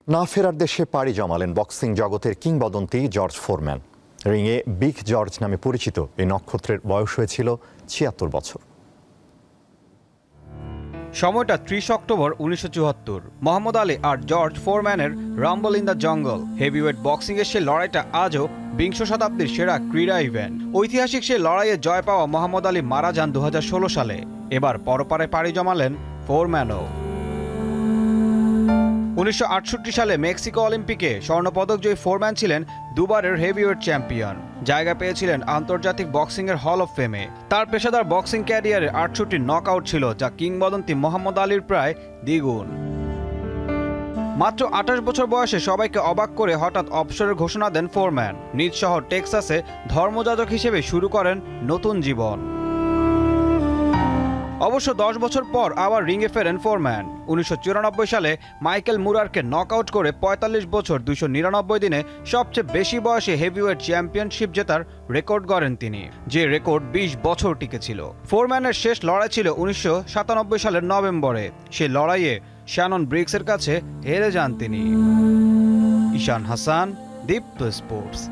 না ফেরার দেশে পাড়ি জমালেন বক্সিং জগতের কিংবদন্তি জর্জ ফোরম্যান। রিংয়ে বিগ জর্জ নামে পরিচিত এই নক্ষত্রের বয়স হয়েছিল ৭৬ বছর। সময়টা ৩০ অক্টোবর ১৯৭৪। মোহাম্মদ আলী আর জর্জ ফোরম্যানের Rumble in the Jungle. Heavyweight বক্সিংয়ের সে লড়াইটা আজও বিংশ শতাব্দীর সেরা ক্রীড়া ইভেন্ট। ঐতিহাসিক সে লড়াইয়ে জয় পাওয়া মোহাম্মদ আলী মারা যান ২০১৬ সালে। এবার পরপারে পাড়ি জমালেন ফোরম্যানও। ১৯৬৮ সালে মেক্সিকো অলিম্পিকে স্বর্ণপদকজয়ী ফোরম্যান ছিলেন দুবারের হেভিওয়েট চ্যাম্পিয়ন। জায়গা পেয়েছিলেন আন্তর্জাতিক বক্সিংয়ের হল অফ ফেমে। তার পেশাদার বক্সিং ক্যারিয়ারে ৬৮টি নকআউট ছিল, যা কিংবদন্তি মোহাম্মদ আলীর প্রায় দ্বিগুণ। মাত্র ২৮ বছর বয়সে সবাইকে অবাক করে হঠাৎ অবসরের ঘোষণা দেন ফোরম্যান। নিজ শহর টেক্সাসে ধর্মযাজক হিসেবে শুরু করেন নতুন জীবন। অবশ্য ১০ বছর পর আবার রিংয়ে ফেরেন ফোরম্যান। ১৯৯৪ সালে মাইকেল মুরারকে নকআউট করে ৪৫ বছর ২৯৯ দিনে সবচেয়ে বেশি বয়সে হেভিওয়েট চ্যাম্পিয়নশিপ জেতার রেকর্ড গড়েন তিনি, যে রেকর্ড ২০ বছর টিকেছিল। ফোরম্যানের শেষ লড়াই ছিল ১৯৯৭ সালের নভেম্বরে। সে লড়াইয়ে শ্যানন ব্রিক্সের কাছে হেরে যান তিনি। ঈশান হাসান, দীপ্ত স্পোর্টস।